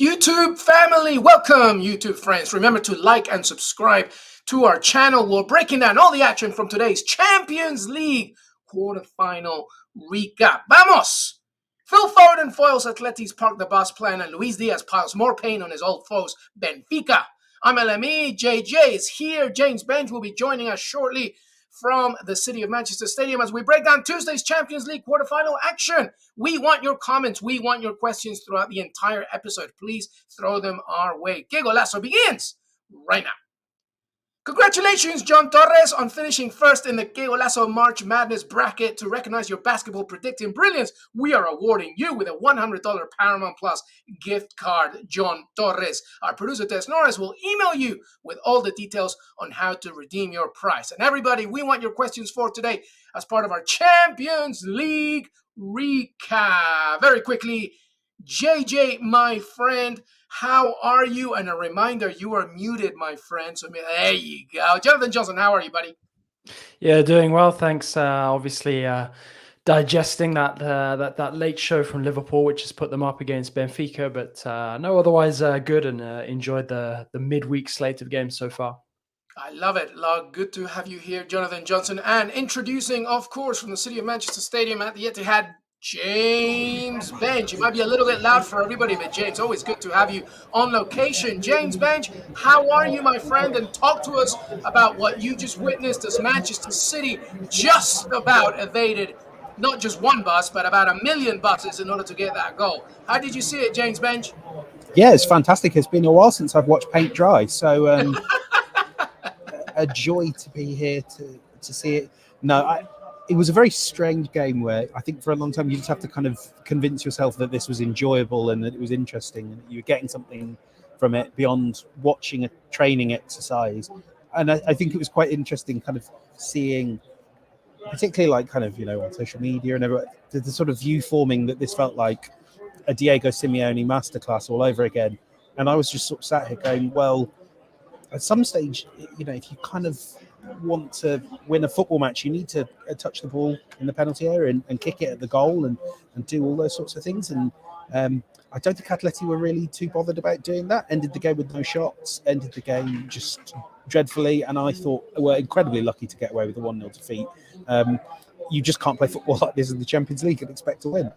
YouTube family, welcome YouTube friends. Remember to like and subscribe to our channel. We're breaking down all the action from today's Champions League quarterfinal recap. Vamos! Phil Foden foils Atleti's park the bus plan and Luis Diaz piles more pain on his old foes, Benfica. I'm LME, JJ is here. James Bench will be joining us shortly from the City of Manchester Stadium as we break down Tuesday's Champions League quarterfinal action. We want your comments. We want your questions throughout the entire episode. Please throw them our way. Qué Golazo begins right now. Congratulations, John Torres, on finishing first in the Qué Golazo March Madness bracket. To recognize your basketball predicting brilliance, we are awarding you with a $100 Paramount Plus gift card, John Torres. Our producer, Des Norris, will email you with all the details on how to redeem your prize. And everybody, we want your questions for today as part of our Champions League recap. Very quickly, JJ, my friend, how are you? And a reminder, you are muted, my friend. So there you go. Jonathan Johnson, how are you, buddy? Yeah, doing well, thanks. Obviously, digesting that late show from Liverpool, which has put them up against Benfica, but no, otherwise good, and enjoyed the midweek slate of games so far. I love it. Good to have you here, Jonathan Johnson. And introducing, of course, from the City of Manchester Stadium at the Etihad, James Bench. It might be a little bit loud for everybody, but James, always good to have you on location. James Bench, how are you, my friend? And talk to us about what you just witnessed as Manchester City just about evaded not just one bus, but about 1 million buses in order to get that goal. How did you see it, James Bench? Yeah, it's fantastic. It's been a while since I've watched paint dry, so a joy to be here to see it. No, it was a very strange game where I think for a long time you just have to kind of convince yourself that this was enjoyable and that it was interesting and that you were getting something from it beyond watching a training exercise. And I think it was quite interesting kind of seeing, particularly like kind of, on social media and everything, the sort of view forming that this felt like a Diego Simeone masterclass all over again. And I was just sort of sat here going, well, at some stage, if you kind of want to win a football match, you need to touch the ball in the penalty area and kick it at the goal and do all those sorts of things. And I don't think Atleti were really too bothered about doing that. Ended the game with no shots, ended the game just dreadfully. And I thought we're incredibly lucky to get away with a 1-0 defeat. You just can't play football like this in the Champions League and expect to win.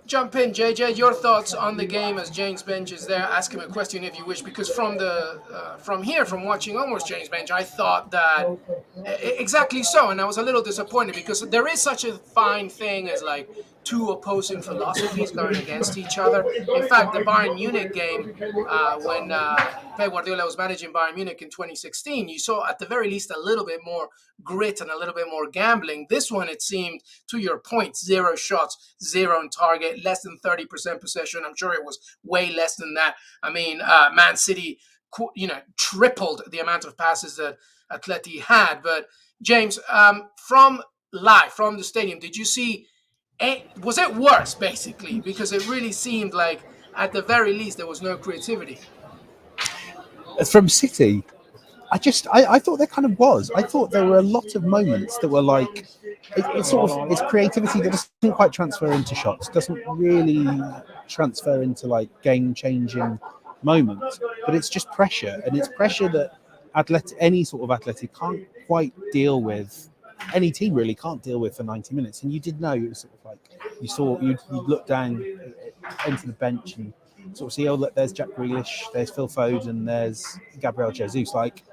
Jump in, JJ. Your thoughts on the game as James Bench is there. Ask him a question if you wish, because from watching almost James Bench, I thought that exactly so, and I was a little disappointed because there is such a fine thing as like two opposing philosophies going against each other. In fact, the Bayern Munich game, when Pep Guardiola was managing Bayern Munich in 2016, you saw at the very least a little bit more grit and a little bit more gambling. This one, it seemed, to your point, 0 shots, 0 on target, less than 30% possession. I'm sure it was way less than that. I mean, Man City, tripled the amount of passes that Atleti had. But James, from the stadium, did you see? Was it worse, basically? Because it really seemed like, at the very least, there was no creativity. From City, I thought there kind of was. I thought there were a lot of moments that were like, it's creativity that doesn't quite transfer into shots, doesn't really transfer into like game-changing moments, but it's just pressure, and it's pressure that any sort of athletic can't quite deal with. Any team really can't deal with for 90 minutes. And you did know, it was sort of like you'd look down into the bench and sort of see, look, there's Jack Grealish, there's Phil Foden, there's Gabriel Jesus. Like,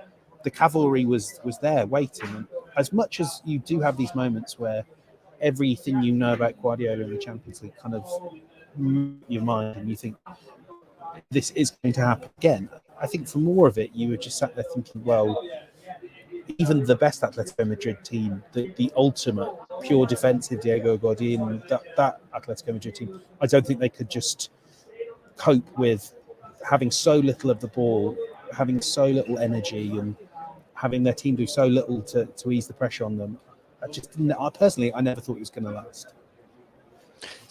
the cavalry was there waiting. And as much as you do have these moments where everything you know about Guardiola in the Champions League kind of moves your mind and you think this is going to happen again, I think for more of it, you were just sat there thinking, well, even the best Atletico Madrid team, the ultimate pure defensive Diego Godin, that Atletico Madrid team, I don't think they could just cope with having so little of the ball, having so little energy, and having their team do so little to ease the pressure on them. I never thought it was going to last.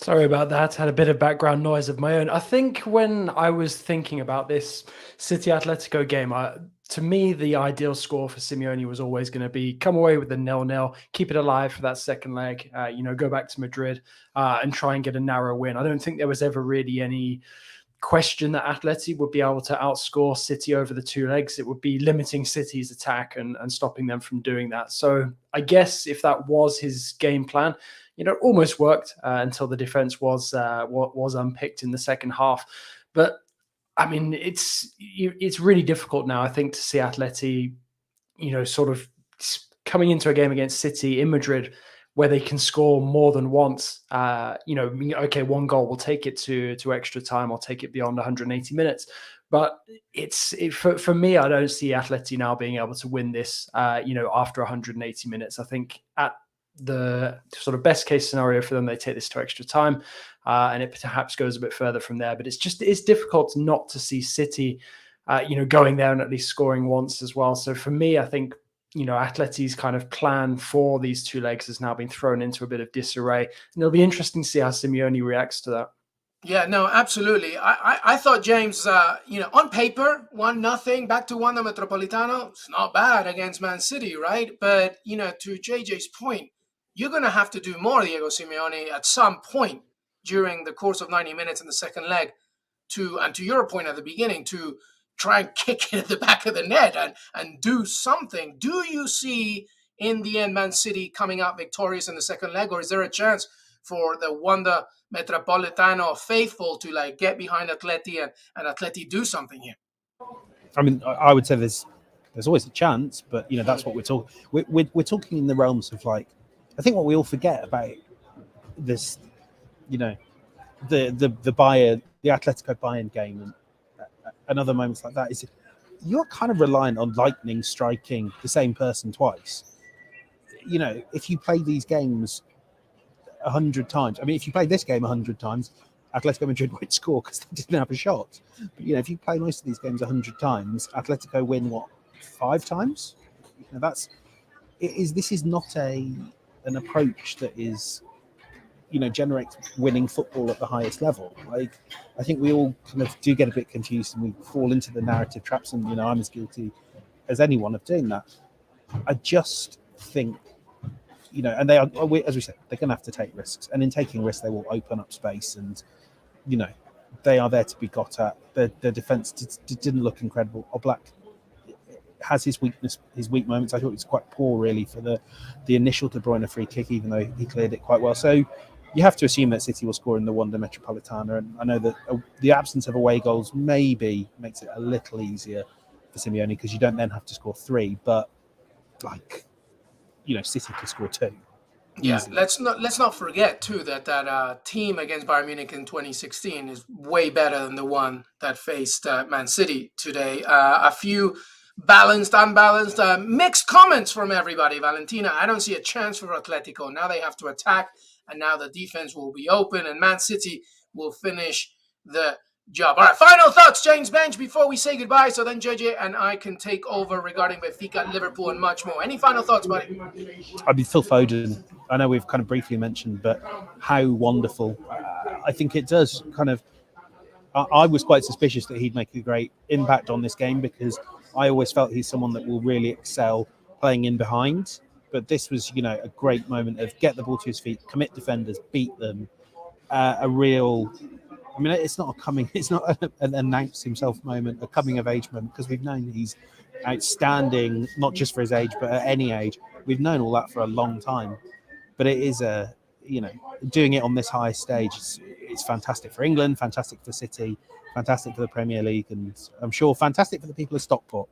Sorry about that. Had a bit of background noise of my own. I think when I was thinking about this City Atletico game, to me, the ideal score for Simeone was always going to be come away with the 0-0, keep it alive for that second leg, go back to Madrid and try and get a narrow win. I don't think there was ever really any question that Atleti would be able to outscore City over the two legs. It would be limiting City's attack and stopping them from doing that. So I guess if that was his game plan, almost worked until the defense was unpicked in the second half. But I mean, it's really difficult now, I think, to see Atleti, sort of coming into a game against City in Madrid where they can score more than once. Okay, one goal will take it to extra time or take it beyond 180 minutes. But for me, I don't see Atleti now being able to win this, after 180 minutes. I think at the sort of best case scenario for them, they take this to extra time and it perhaps goes a bit further from there. But it's difficult not to see City, going there and at least scoring once as well. So for me, I think, Atleti's kind of plan for these two legs has now been thrown into a bit of disarray. And it'll be interesting to see how Simeone reacts to that. Yeah, no, absolutely. I thought, James, on paper, 1-0, back to Wanda Metropolitano, it's not bad against Man City, right? But, to JJ's point, you're going to have to do more, Diego Simeone, at some point during the course of 90 minutes in the second leg and to your point at the beginning, to try and kick it at the back of the net and do something. Do you see, in the end, Man City coming out victorious in the second leg, or is there a chance for the Wanda Metropolitano faithful to get behind Atleti and Atleti do something here? I mean, I would say there's always a chance, but that's what we're talking. We're talking in the realms of I think what we all forget about this, the Bayern, the Atletico Bayern game and other moments like that is you're kind of reliant on lightning striking the same person twice. If you play these games 100 times, I mean, if you play this game 100 times, Atletico Madrid won't score because they didn't have a shot. But, if you play most of these games 100 times, Atletico win, 5 times? This is not an approach that is, generates winning football at the highest level. I think we all kind of do get a bit confused and we fall into the narrative traps, and I'm as guilty as anyone of doing that. I just think, and they are, as we said, they're going to have to take risks, and in taking risks, they will open up space, and they are there to be got at. The defense didn't look incredible. Oblak has his weak moments. I thought it was quite poor, really, for the initial De Bruyne free kick, even though he cleared it quite well. So you have to assume that City will score in the Wanda Metropolitana, and I know that the absence of away goals maybe makes it a little easier for Simeone because you don't then have to score 3, but City could score 2. Yeah, easily. let's not forget too that team against Bayern Munich in 2016 is way better than the one that faced Man City today. A few balanced, unbalanced, mixed comments from everybody. Valentina, I don't see a chance for Atletico. Now they have to attack, and now the defense will be open, and Man City will finish the job. All right, final thoughts, James Bench, before we say goodbye, so then JJ and I can take over regarding Benfica, Liverpool, and much more. Any final thoughts, buddy? I mean, Phil Foden, I know we've kind of briefly mentioned, but how wonderful. I think it does kind of... I was quite suspicious that he'd make a great impact on this game because I always felt he's someone that will really excel playing in behind. But this was, a great moment of get the ball to his feet, commit defenders, beat them. A real... I mean, it's not an announce himself moment, a coming of age moment, because we've known he's outstanding, not just for his age, but at any age. We've known all that for a long time. But it is doing it on this high stage, it's fantastic for England, fantastic for City, fantastic for the Premier League, and I'm sure fantastic for the people of Stockport.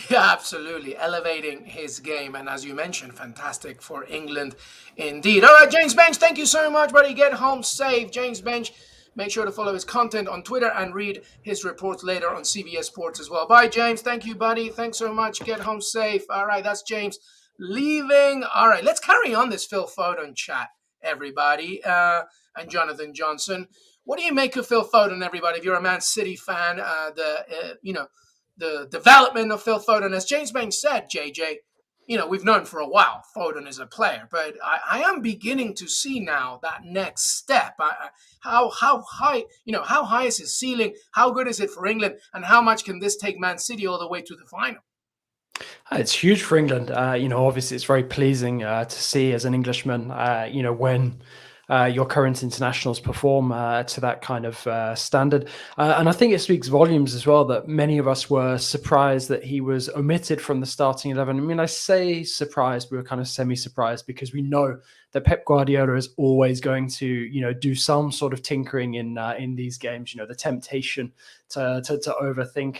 Yeah, absolutely. Elevating his game. And as you mentioned, fantastic for England indeed. All right, James Bench, thank you so much, buddy. Get home safe. James Bench, make sure to follow his content on Twitter and read his reports later on CBS Sports as well. Bye, James. Thank you, buddy. Thanks so much. Get home safe. All right, that's James leaving. All right, let's carry on this Phil Foden chat, everybody. And Jonathan Johnson. What do you make of Phil Foden, everybody? If you're a Man City fan, the development of Phil Foden, as James Bain said, JJ, we've known for a while Foden is a player, but I am beginning to see now that next step. How high, how high is his ceiling? How good is it for England? And how much can this take Man City all the way to the final? It's huge for England. Obviously, it's very pleasing to see as an Englishman, when your current internationals perform to that kind of standard. And I think it speaks volumes as well that many of us were surprised that he was omitted from the starting 11. I mean, I say surprised, we were kind of semi-surprised because we know that Pep Guardiola is always going to, do some sort of tinkering in these games. The temptation to overthink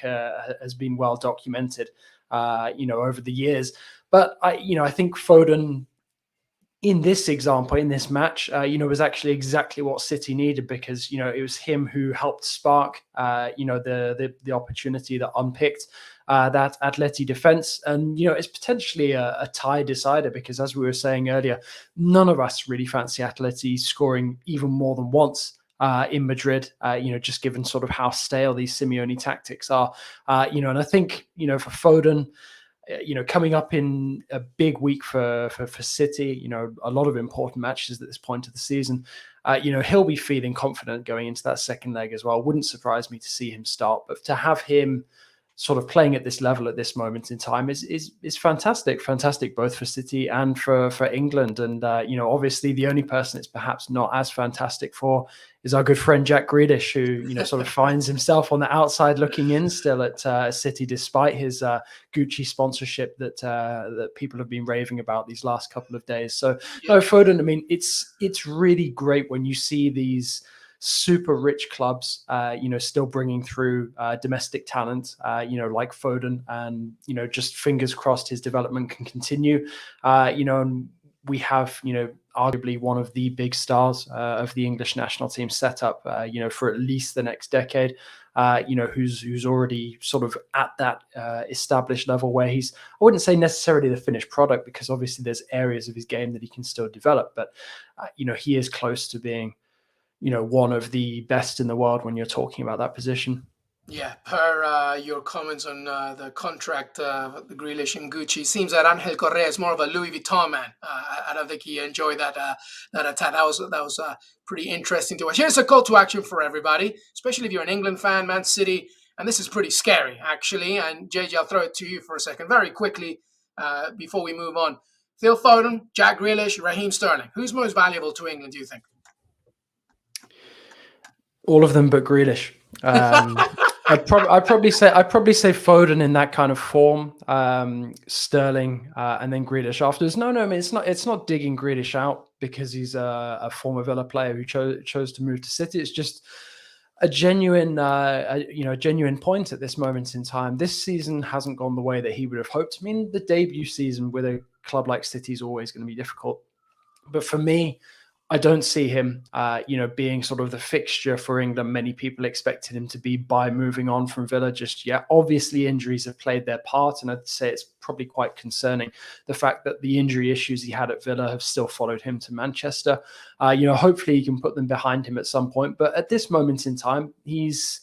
has been well documented. Over the years. But I think Foden in this example, in this match, was actually exactly what City needed because, it was him who helped spark, the opportunity that unpicked that Atleti defense. And, it's potentially a tie decider because as we were saying earlier, none of us really fancy Atleti scoring even more than once in Madrid, just given sort of how stale these Simeone tactics are, and I think, for Foden, coming up in a big week for City, a lot of important matches at this point of the season, he'll be feeling confident going into that second leg as well. Wouldn't surprise me to see him start, but to have him sort of playing at this level at this moment in time is fantastic both for City and for England. And obviously the only person it's perhaps not as fantastic for is our good friend Jack Grealish, who sort of finds himself on the outside looking in still at City, despite his Gucci sponsorship that people have been raving about these last couple of days. So no, Foden, I mean, it's really great when you see these super rich clubs, still bringing through domestic talent, like Foden, and just fingers crossed his development can continue. And we have, arguably one of the big stars of the English national team set up, for at least the next decade. Who's already sort of at that established level where he's, I wouldn't say necessarily the finished product because obviously there's areas of his game that he can still develop, but he is close to being one of the best in the world when you're talking about that position. Yeah, per your comments on the contract, the Grealish and Gucci, seems that Angel Correa is more of a Louis Vuitton man. I don't think he enjoyed that attack. That was pretty interesting to watch. Here's a call to action for everybody, especially if you're an England fan, Man City, and this is pretty scary, actually. And JJ, I'll throw it to you for a second, very quickly, before we move on. Phil Foden, Jack Grealish, Raheem Sterling. Who's most valuable to England, do you think? All of them but Grealish. I'd probably say Foden in that kind of form, Sterling, and then Grealish afterwards. No, I mean it's not digging Grealish out because he's a former Villa player who chose to move to City. It's just a genuine point at this moment in time. This season hasn't gone the way that he would have hoped. I mean, the debut season with a club like City is always going to be difficult, but for me, I don't see him, being sort of the fixture for England. Many people expected him to be by moving on from Villa just yet. Obviously, injuries have played their part, and I'd say it's probably quite concerning the fact that the injury issues he had at Villa have still followed him to Manchester. Hopefully he can put them behind him at some point. But at this moment in time, he's,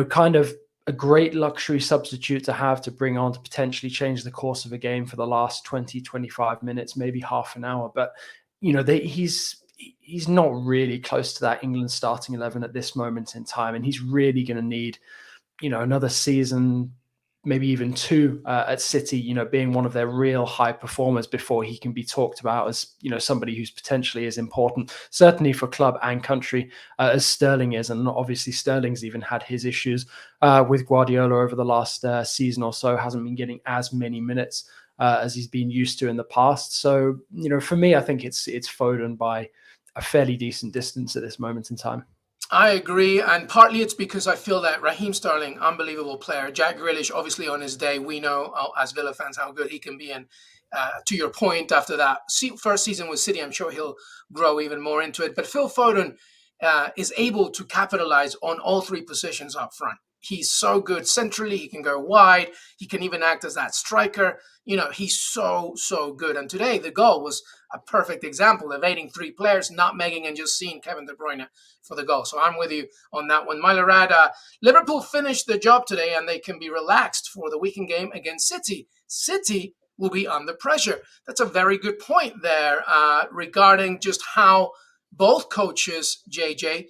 kind of a great luxury substitute to have to bring on to potentially change the course of a game for the last 20, 25 minutes, maybe half an hour. But he's not really close to that England starting 11 at this moment in time, and he's really going to need, another season, maybe even two at City, being one of their real high performers before he can be talked about as, somebody who's potentially as important, certainly for club and country, as Sterling is. And obviously Sterling's even had his issues with Guardiola over the last season or so, hasn't been getting as many minutes as he's been used to in the past. So, for me, I think it's Foden by a fairly decent distance at this moment in time. I agree, and partly it's because I feel that Raheem Sterling, unbelievable player. Jack Grealish, obviously on his day, we know as Villa fans how good he can be. And to your point, after that first season with City, I'm sure he'll grow even more into it. But Phil Foden is able to capitalize on all three positions up front. He's so good centrally. He can go wide. He can even act as that striker. He's so good. And today, the goal was a perfect example, evading three players, not making and just seeing Kevin De Bruyne for the goal. So I'm with you on that one. Mylorad, Liverpool finished the job today, and they can be relaxed for the weekend game against City. City will be under pressure. That's a very good point there regarding just how both coaches, JJ,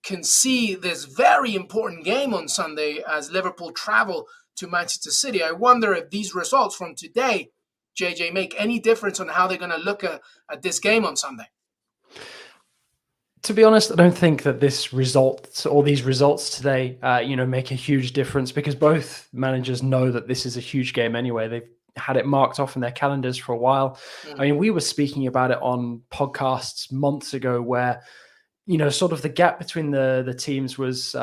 can see this very important game on Sunday as Liverpool travel to Manchester City. I wonder if these results from today, JJ, make any difference on how they're going to look at this game on Sunday. To be honest, I don't think that these results today, make a huge difference, because both managers know that this is a huge game anyway. They've had it marked off in their calendars for a while. I mean, we were speaking about it on podcasts months ago where, sort of the gap between the teams was,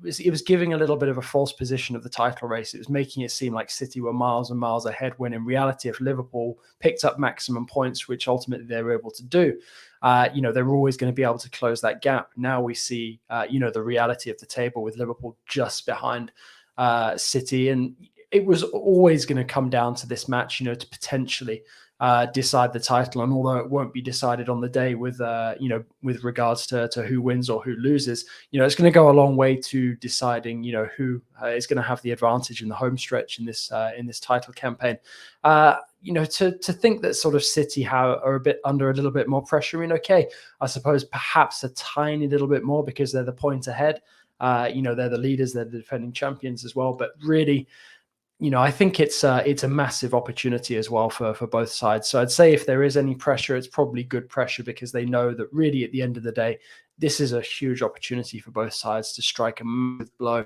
it was giving a little bit of a false position of the title race. It was making it seem like City were miles and miles ahead, when in reality, if Liverpool picked up maximum points, which ultimately they were able to do, they were always going to be able to close that gap. Now we see, the reality of the table with Liverpool just behind City. And it was always going to come down to this match, to potentially decide the title. And although it won't be decided on the day with regards to who wins or who loses, it's going to go a long way to deciding, who is going to have the advantage in the home stretch in this title campaign. To think that sort of City are a bit under a little bit more pressure. I mean, okay, I suppose perhaps a tiny little bit more because they're the point ahead. They're the leaders, they're the defending champions as well. But really, I think it's a massive opportunity as well for both sides. So I'd say if there is any pressure, it's probably good pressure, because they know that really at the end of the day, this is a huge opportunity for both sides to strike a massive blow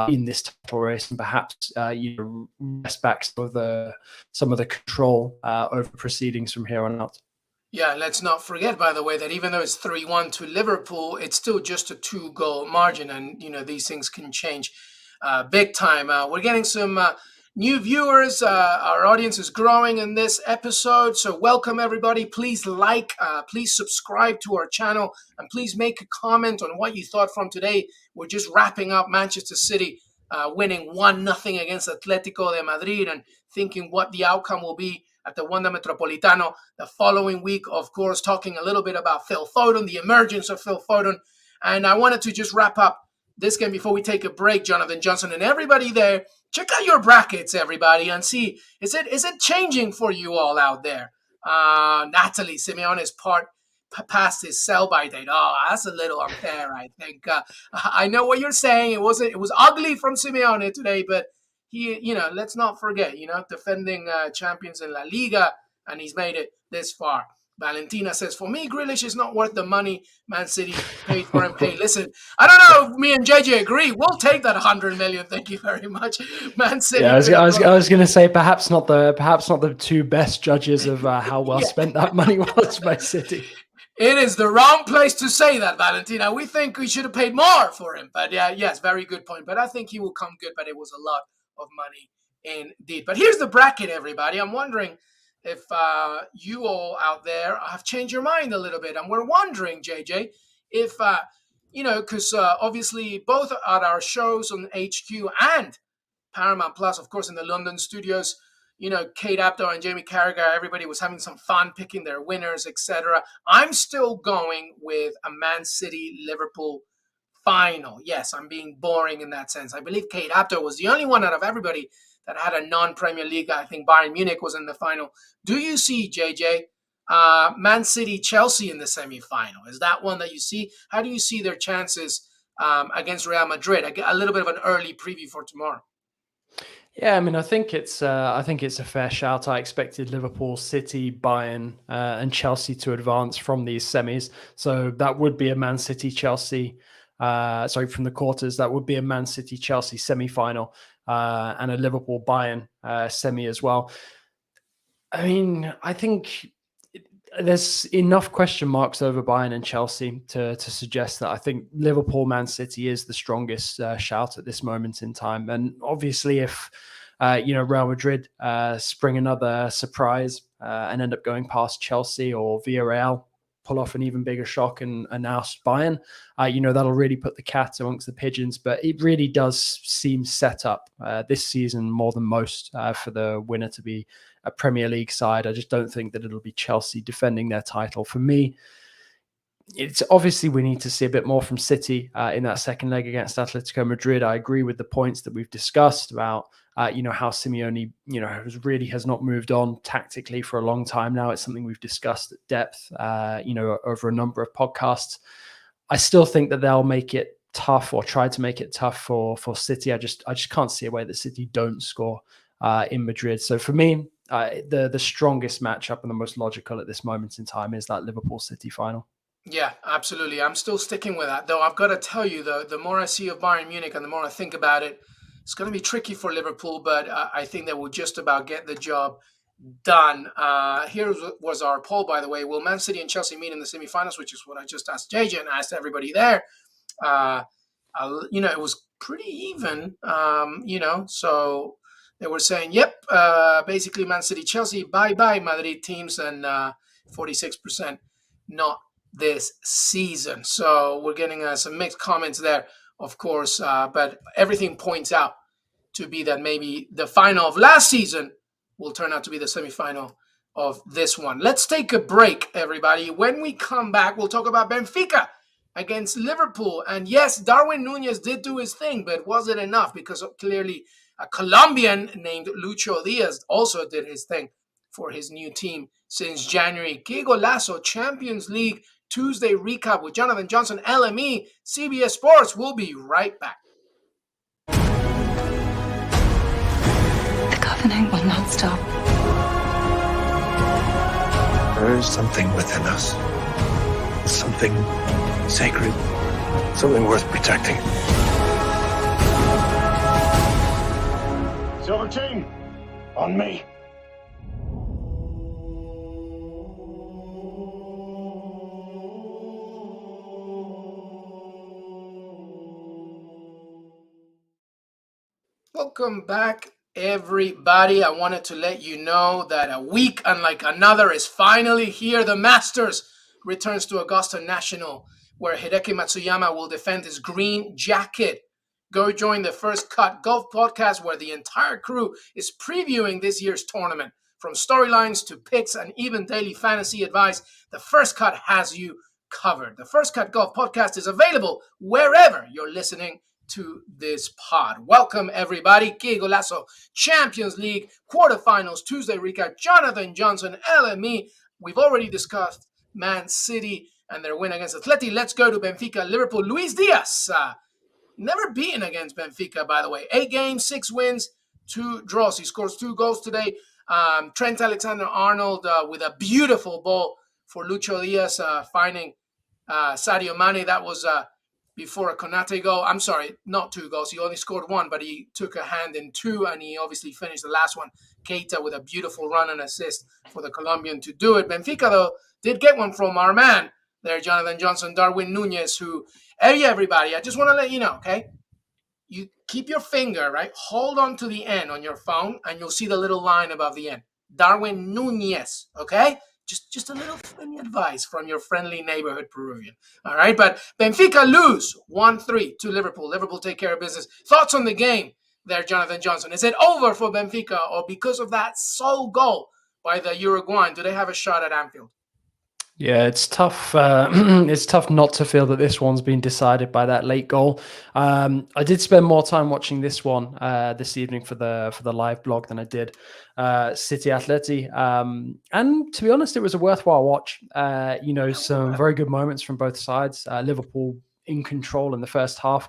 in this title race, and perhaps wrest back some of the control over proceedings from here on out. Yeah, let's not forget, by the way, that even though it's 3-1 to Liverpool, it's still just a 2-goal margin, and these things can change big time. We're getting some new viewers. Our audience is growing in this episode, so welcome everybody. Please please subscribe to our channel, and please make a comment on what you thought from today. We're just wrapping up Manchester City winning 1-0 against Atletico de Madrid, and thinking what the outcome will be at the Wanda Metropolitano the following week. Of course, talking a little bit about Phil Foden, the emergence of Phil Foden. And I wanted to just wrap up this game before we take a break, Jonathan Johnson, and everybody there. Check out your brackets, everybody, and see, is it changing for you all out there? Natalie, Simeone is past his sell-by date. Oh, that's a little unfair, I think. I know what you're saying. It was ugly from Simeone today, but he, let's not forget, defending champions in La Liga, and he's made it this far. Valentina says, for me, Grealish is not worth the money Man City paid for him. Hey, listen, I don't know if me and JJ agree. We'll take that 100 million. Thank you very much, Man City. Yeah, I was going to say perhaps not the two best judges of how well spent that money was by City. It is the wrong place to say that, Valentina. We think we should have paid more for him. But yes, very good point. But I think he will come good. But it was a lot of money indeed. But here's the bracket, everybody. I'm wondering if you all out there have changed your mind a little bit. And we're wondering, JJ, if, because obviously both at our shows on HQ and Paramount Plus, of course, in the London studios, Kate Abdo and Jamie Carragher, everybody was having some fun picking their winners, etc. I'm still going with a Man City-Liverpool final. Yes, I'm being boring in that sense. I believe Kate Abdo was the only one out of everybody that had a non-Premier League. I think Bayern Munich was in the final. Do you see, JJ, Man City, Chelsea in the semi-final? Is that one that you see? How do you see their chances against Real Madrid? I get a little bit of an early preview for tomorrow. Yeah, I mean, I think it's a fair shout. I expected Liverpool, City, Bayern, and Chelsea to advance from these semis. So that would be a Man City, Chelsea. From the quarters, that would be a Man City, Chelsea semi-final. And a Liverpool Bayern semi as well. I mean, I think there's enough question marks over Bayern and Chelsea to suggest that I think Liverpool Man City is the strongest shout at this moment in time. And obviously, if Real Madrid spring another surprise and end up going past Chelsea, or Villarreal pull off an even bigger shock and oust Bayern, that'll really put the cat amongst the pigeons. But it really does seem set up this season more than most for the winner to be a Premier League side. I just don't think that it'll be Chelsea defending their title. For me, it's obviously we need to see a bit more from City in that second leg against Atletico Madrid. I agree with the points that we've discussed about How Simeone, has not moved on tactically for a long time now. It's something we've discussed at depth, over a number of podcasts. I still think that they'll make it tough, or try to make it tough for City. I just can't see a way that City don't score in Madrid. So for me, the strongest matchup and the most logical at this moment in time is that Liverpool City final. Yeah, absolutely. I'm still sticking with that, though. I've got to tell you, the more I see of Bayern Munich and the more I think about it, it's going to be tricky for Liverpool, but I think they will just about get the job done. Here was our poll, by the way. Will Man City and Chelsea meet in the semifinals, which is what I just asked JJ and asked everybody there. It was pretty even, so they were saying, yep, basically Man City, Chelsea, bye-bye Madrid teams, and 46% not this season. So we're getting some mixed comments there, of course, but everything points out to be that maybe the final of last season will turn out to be the semifinal of this one. Let's take a break, everybody. When we come back, we'll talk about Benfica against Liverpool. And yes, Darwin Nuñez did do his thing, but was it enough? Because clearly a Colombian named Luis Diaz also did his thing for his new team since January. Qué Golazo Champions League Tuesday recap with Jonathan Johnson, LME, CBS Sports. We'll be right back. The Covenant will not stop. There is something within us. Something sacred. Something worth protecting. Silver team, on me. Welcome back, everybody. I wanted to let you know that a week unlike another is finally here. The Masters returns to Augusta National, where Hideki Matsuyama will defend his green jacket. Go join the First Cut Golf Podcast, where the entire crew is previewing this year's tournament. From storylines to picks and even daily fantasy advice, the First Cut has you covered. The First Cut Golf Podcast is available wherever you're listening to this pod. Welcome, everybody. Qué Golazo Champions League quarterfinals Tuesday recap. Jonathan Johnson, LME. We've already discussed Man City and their win against Atleti. Let's go to Benfica, Liverpool. Luis Diaz, never beaten against Benfica, by the way. 8 games, 6 wins, 2 draws. He scores 2 goals today. Trent Alexander-Arnold with a beautiful ball for Lucho Diaz, finding Sadio Mane. That was before a Konate goal. I'm sorry, not 2 goals. He only scored 1, but he took a hand in 2, and he obviously finished the last one. Keita with a beautiful run and assist for the Colombian to do it. Benfica, though, did get one from our man there, Jonathan Johnson, Darwin Nuñez, who, hey, everybody, I just want to let you know, okay? You keep your finger, right? Hold on to the N on your phone, and you'll see the little line above the N. Darwin Nuñez, okay? Just a little friendly advice from your friendly neighborhood Peruvian. All right, but Benfica lose 1-3 to Liverpool. Liverpool take care of business. Thoughts on the game there, Jonathan Johnson? Is it over for Benfica, or because of that sole goal by the Uruguayan, do they have a shot at Anfield? Yeah, it's tough. It's tough not to feel that this one's been decided by that late goal. I did spend more time watching this one this evening for the live blog than I did City Atleti. And to be honest, it was a worthwhile watch. Some very good moments from both sides. Liverpool in control in the first half,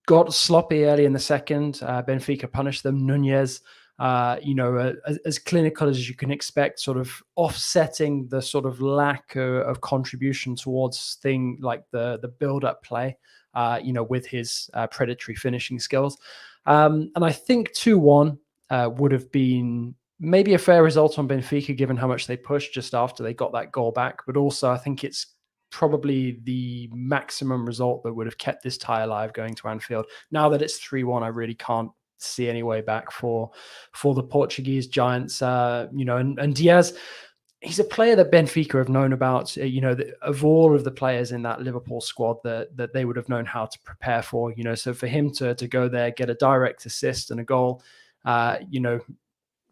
got sloppy early in the second. Benfica punished them. Nuñez, as clinical as you can expect, sort of offsetting the sort of lack of contribution towards thing like the build-up play, with his predatory finishing skills. And I think 2-1 would have been maybe a fair result on Benfica, given how much they pushed just after they got that goal back. But also, I think it's probably the maximum result that would have kept this tie alive going to Anfield. Now that it's 3-1, I really can't see any way back for the Portuguese giants. And Diaz, he's a player that Benfica have known about, of all of the players in that Liverpool squad that they would have known how to prepare for, so for him to go there, get a direct assist and a goal,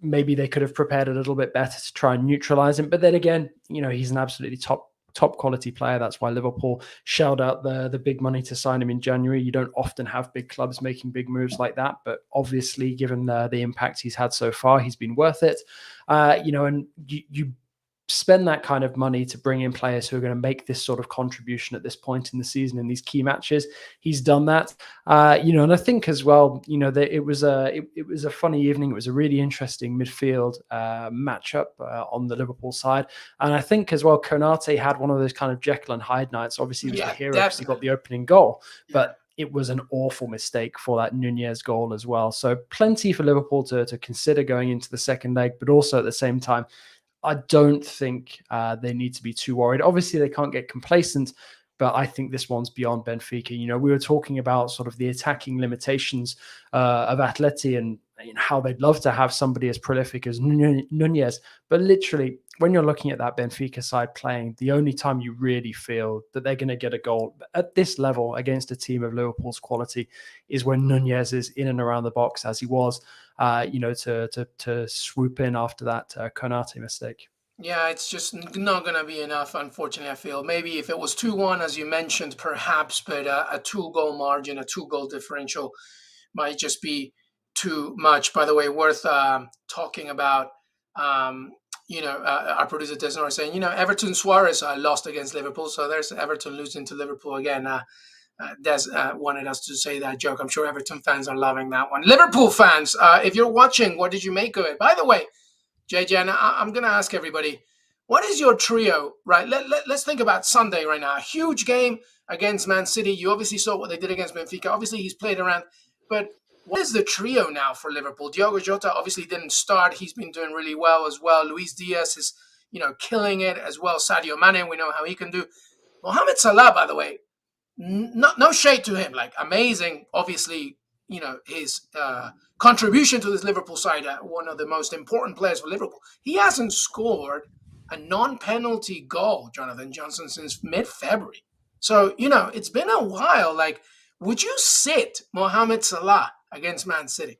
maybe they could have prepared a little bit better to try and neutralize him. But then again, he's an absolutely top top quality player. That's why Liverpool shelled out the big money to sign him in January. You don't often have big clubs making big moves like that, but obviously, given the impact he's had so far, he's been worth it. And you spend that kind of money to bring in players who are going to make this sort of contribution at this point in the season in these key matches. He's done that, and I think as well, that it was a funny evening. It was a really interesting midfield matchup on the Liverpool side, and I think as well, Konate had one of those kind of Jekyll and Hyde nights. Obviously, he was the hero because he got the opening goal, but it was an awful mistake for that Nunez goal as well. So plenty for Liverpool to consider going into the second leg, but also at the same time, I don't think they need to be too worried. Obviously, they can't get complacent, but I think this one's beyond Benfica. We were talking about sort of the attacking limitations of Atleti and how they'd love to have somebody as prolific as Nuñez. But literally, when you're looking at that Benfica side playing, the only time you really feel that they're going to get a goal at this level against a team of Liverpool's quality is when Nuñez is in and around the box, as he was, to swoop in after that Konate mistake. Yeah, it's just not going to be enough, unfortunately, I feel. Maybe if it was 2-1, as you mentioned, perhaps, but a 2-goal margin, a 2-goal differential might just be too much. By the way, worth talking about, our producer Desnor saying, Everton Suarez lost against Liverpool, so there's Everton losing to Liverpool again. Des wanted us to say that joke. I'm sure Everton fans are loving that one. Liverpool fans, if you're watching, what did you make of it? By the way, JJ, and I'm going to ask everybody, what is your trio, right? Let's think about Sunday right now. A huge game against Man City. You obviously saw what they did against Benfica. Obviously, he's played around. But what is the trio now for Liverpool? Diogo Jota obviously didn't start. He's been doing really well as well. Luis Diaz is, killing it as well. Sadio Mane, we know how he can do. Mohamed Salah, by the way, no shade to him. Like, amazing, obviously, his contribution to this Liverpool side, one of the most important players for Liverpool. He hasn't scored a non-penalty goal, Jonathan Johnson, since mid-February. So, it's been a while. Like, would you sit Mohamed Salah against Man City?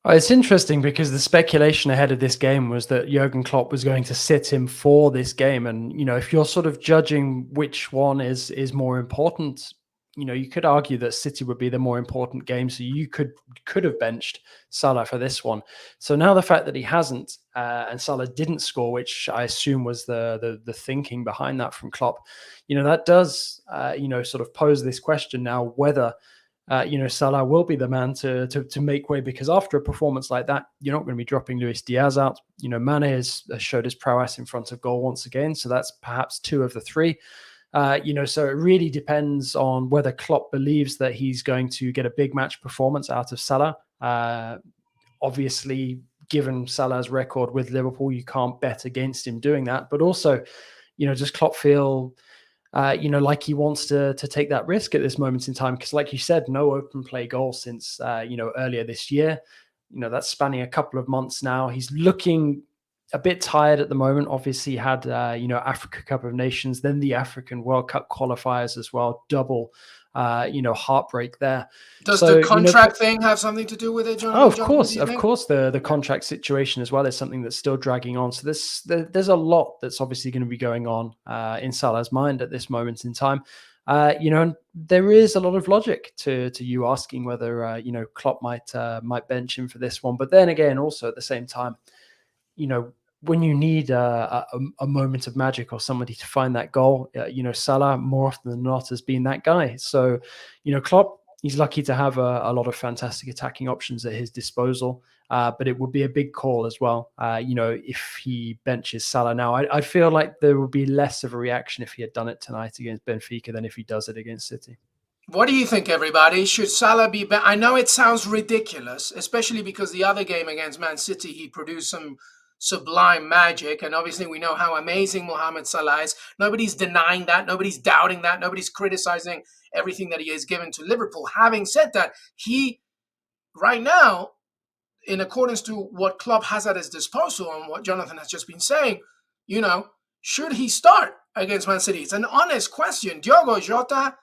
It's interesting because the speculation ahead of this game was that Jurgen Klopp was going to sit him for this game. And, if you're sort of judging which one is more important, you could argue that City would be the more important game. So you could have benched Salah for this one. So now the fact that he hasn't and Salah didn't score, which I assume was the thinking behind that from Klopp, that does, sort of pose this question now whether Salah will be the man to make way, because after a performance like that, you're not going to be dropping Luis Diaz out. Mane has showed his prowess in front of goal once again, so that's perhaps two of the three. So it really depends on whether Klopp believes that he's going to get a big match performance out of Salah. Obviously, given Salah's record with Liverpool, you can't bet against him doing that. But also, does Klopp feel like he wants to take that risk at this moment in time? Because like you said, no open play goal since, earlier this year. That's spanning a couple of months now. He's looking a bit tired at the moment. Obviously, he had, Africa Cup of Nations, then the African World Cup qualifiers as well. Double, heartbreak there. Does the contract thing have something to do with it, Jonathan? Oh, of course. The contract situation as well is something that's still dragging on. So there's a lot that's obviously going to be going on in Salah's mind at this moment in time. And there is a lot of logic to you asking whether Klopp might bench him for this one. But then again, also at the same time, when you need a moment of magic or somebody to find that goal, Salah more often than not has been that guy. So, Klopp, he's lucky to have a lot of fantastic attacking options at his disposal. But it would be a big call as well, if he benches Salah now. I feel like there would be less of a reaction if he had done it tonight against Benfica than if he does it against City. What do you think, everybody? Should Salah be I know it sounds ridiculous, especially because the other game against Man City, he produced some sublime magic. And obviously we know how amazing Mohamed Salah is. Nobody's denying that. Nobody's doubting that. Nobody's criticizing everything that he has given to Liverpool. Having said that, he, right now, in accordance to what Klopp has at his disposal and what Jonathan has just been saying, should he start against Man City? It's an honest question. Diogo Jota,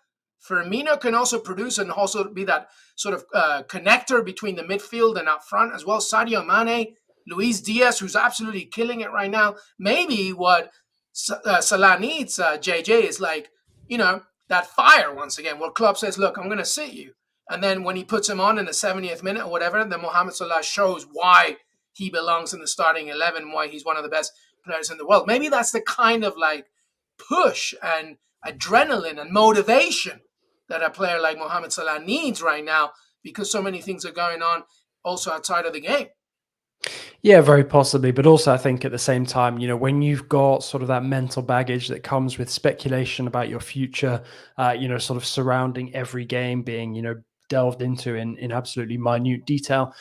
Firmino can also produce and also be that sort of connector between the midfield and up front as well. Sadio Mane, Luis Diaz, who's absolutely killing it right now. Maybe what Salah needs, JJ, is like, that fire once again, where Klopp says, look, I'm going to sit you. And then when he puts him on in the 70th minute or whatever, then Mohamed Salah shows why he belongs in the starting 11, why he's one of the best players in the world. Maybe that's the kind of like push and adrenaline and motivation that a player like Mohamed Salah needs right now, because so many things are going on also outside of the game. Yeah, very possibly. But also, I think at the same time, when you've got sort of that mental baggage that comes with speculation about your future, sort of surrounding every game being, delved into in absolutely minute detail.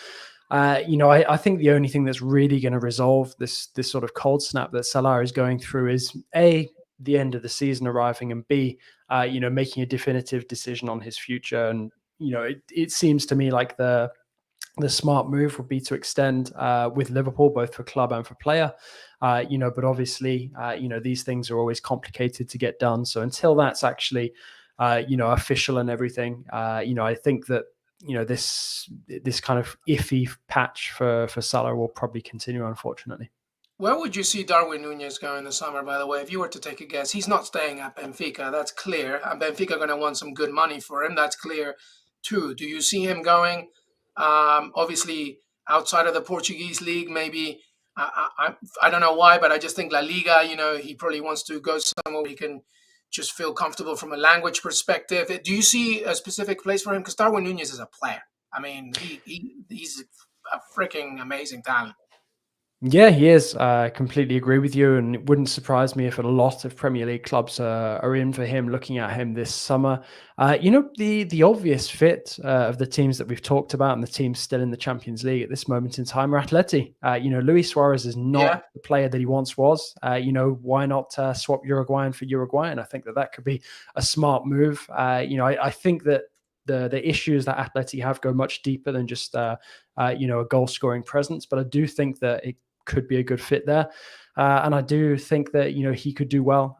I think the only thing that's really going to resolve this sort of cold snap that Salah is going through is A, the end of the season arriving, and B, making a definitive decision on his future. And, it seems to me like the smart move would be to extend with Liverpool, both for club and for player. But obviously, these things are always complicated to get done. So until that's actually, official and everything, I think that, this kind of iffy patch for Salah will probably continue, unfortunately. Where would you see Darwin Nuñez go in the summer, by the way? If you were to take a guess, he's not staying at Benfica. That's clear. And Benfica are going to want some good money for him. That's clear too. Do you see him going, obviously, outside of the Portuguese league? Maybe, I don't know why, but I just think La Liga, he probably wants to go somewhere where he can just feel comfortable from a language perspective. Do you see a specific place for him? Because Darwin Nuñez is a player. I mean, he's a freaking amazing talent. Yeah, he is. I completely agree with you, and it wouldn't surprise me if a lot of Premier League clubs are in for him, looking at him this summer. The obvious fit of the teams that we've talked about and the teams still in the Champions League at this moment in time are Atleti. Luis Suarez is not the player that he once was. Why not swap Uruguayan for Uruguayan? I think that could be a smart move. I think that the issues that Atleti have go much deeper than just a goal scoring presence, but I do think that it could be a good fit there. And I do think that, he could do well,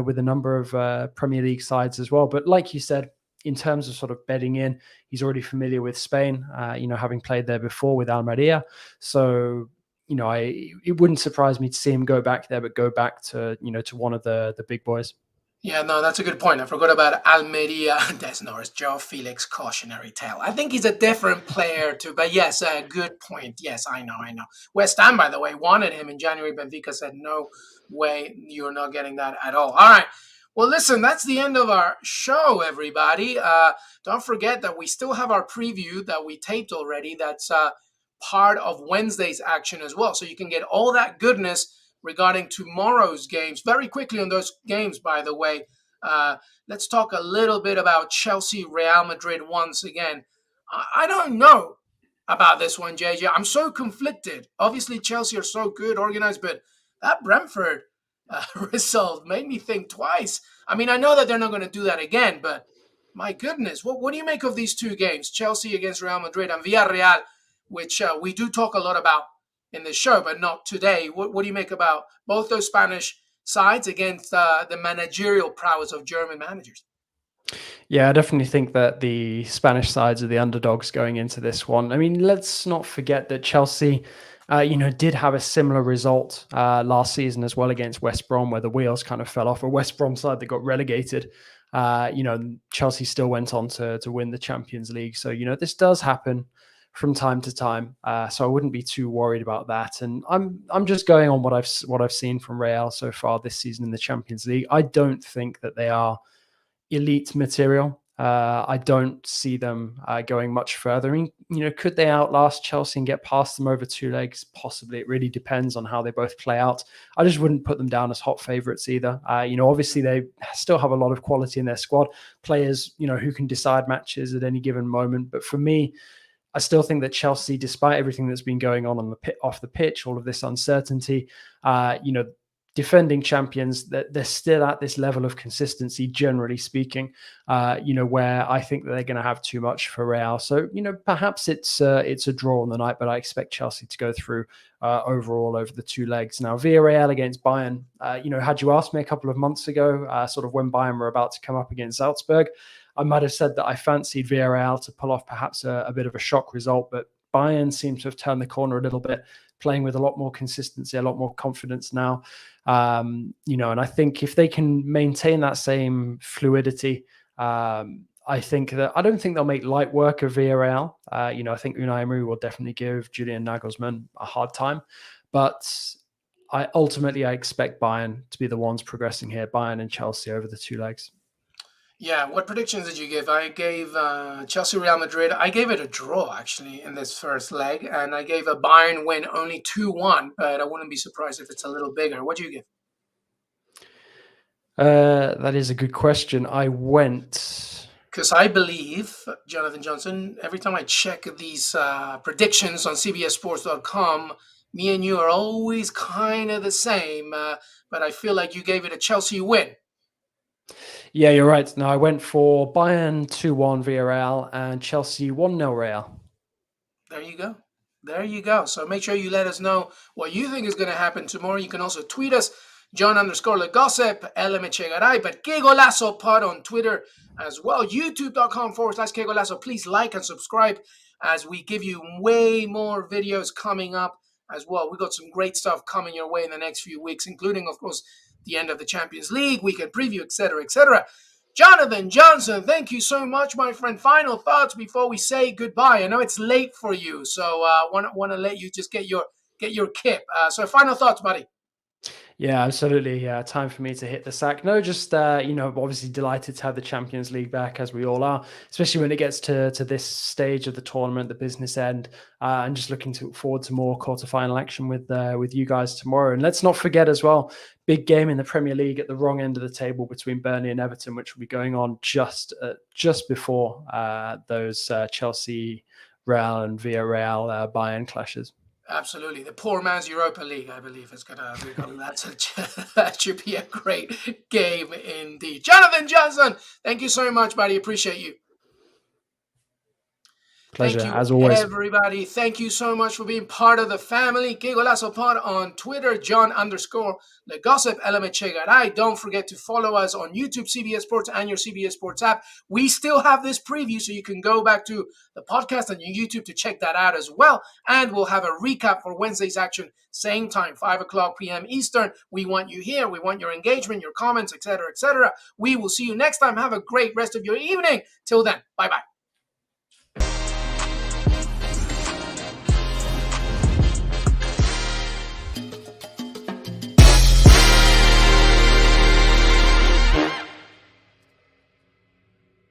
with a number of Premier League sides as well. But like you said, in terms of sort of bedding in, he's already familiar with Spain, having played there before with Almeria. So, it wouldn't surprise me to see him go back there, but go back to, to one of the big boys. Yeah, no, that's a good point. I forgot about Almeria. Des Norris, Joe Felix cautionary tale. I think he's a different player too, but yes, a good point. Yes, I know. West Ham, by the way, wanted him in January. Benfica said, no way, you're not getting that at all. All right. Well, listen, that's the end of our show, everybody. Don't forget that we still have our preview that we taped already. That's part of Wednesday's action as well. So you can get all that goodness regarding tomorrow's games. Very quickly on those games, by the way, let's talk a little bit about Chelsea-Real Madrid once again. I don't know about this one, JJ. I'm so conflicted. Obviously, Chelsea are so good, organized, but that Brentford result made me think twice. I mean, I know that they're not going to do that again, but my goodness, what do you make of these two games? Chelsea against Real Madrid and Villarreal, which we do talk a lot about in the show, but not today. What do you make about both those Spanish sides against the managerial prowess of German managers? Yeah, I definitely think that the Spanish sides are the underdogs going into this one. I mean, let's not forget that Chelsea, did have a similar result last season as well against West Brom, where the wheels kind of fell off. A West Brom side that got relegated. Chelsea still went on to win the Champions League. So, this does happen from time to time, so I wouldn't be too worried about that. And I'm just going on what I've seen from Real so far this season in the Champions League. I don't think that they are elite material. I don't see them going much further. I mean, could they outlast Chelsea and get past them over two legs? Possibly. It really depends on how they both play out. I just wouldn't put them down as hot favourites either. Obviously they still have a lot of quality in their squad, players, who can decide matches at any given moment. But for me, I still think that Chelsea, despite everything that's been going on off the pitch, all of this uncertainty, defending champions, that they're still at this level of consistency, generally speaking, where I think that they're going to have too much for Real. So, perhaps it's a draw on the night, but I expect Chelsea to go through overall over the two legs. Now, Villarreal against Bayern, had you asked me a couple of months ago, sort of when Bayern were about to come up against Salzburg, I might have said that I fancied Villarreal to pull off perhaps a bit of a shock result, but Bayern seem to have turned the corner a little bit. playing with a lot more consistency, a lot more confidence now. And I think if they can maintain that same fluidity, I don't think they'll make light work of Villarreal. I think Unai Emery will definitely give Julian Nagelsmann a hard time, but I expect Bayern to be the ones progressing here, Bayern and Chelsea over the two legs. Yeah, what predictions did you give? I gave Chelsea Real Madrid. I gave it a draw, actually, in this first leg, and I gave a Bayern win only 2-1, but I wouldn't be surprised if it's a little bigger. What do you give? That is a good question. I went... Because I believe, Jonathan Johnson, every time I check these predictions on CBSSports.com, me and you are always kind of the same, but I feel like you gave it a Chelsea win. Yeah, you're right. No, I went for Bayern 2-1 Villarreal and Chelsea 1-0 Real. There you go. There you go. So make sure you let us know what you think is going to happen tomorrow. You can also tweet us, John_LeGossip, LMHegaray, but Qué Golazo pod on Twitter as well. YouTube.com/Qué Golazo. Please like and subscribe as we give you way more videos coming up as well. We got some great stuff coming your way in the next few weeks, including, of course, the end of the Champions League, weekend preview, etc., etc. Jonathan Johnson, thank you so much, my friend. Final thoughts before we say goodbye. I know it's late for you, so want to let you just get your kip. So final thoughts, buddy. Yeah, absolutely. Time for me to hit the sack. No, just, obviously delighted to have the Champions League back, as we all are, especially when it gets to this stage of the tournament, the business end, and just looking forward to more quarterfinal action with you guys tomorrow. And let's not forget as well, big game in the Premier League at the wrong end of the table between Burnley and Everton, which will be going on just before those Chelsea, Real and Villarreal Bayern clashes. Absolutely. The poor man's Europa League, I believe, is going to become that should be a great game indeed. Jonathan Johnson, thank you so much, buddy. Appreciate you. Pleasure, Thank you, as always. everybody. Thank you so much for being part of the family. Qué Golazo pod on Twitter, John_LeGossip, LMHegaray. Don't forget to follow us on YouTube, CBS Sports, and your CBS Sports app. We still have this preview, so you can go back to the podcast on your YouTube to check that out as well. And we'll have a recap for Wednesday's action, same time, 5:00 p.m. Eastern. We want you here. We want your engagement, your comments, etc., etc. We will see you next time. Have a great rest of your evening. Till then, bye-bye.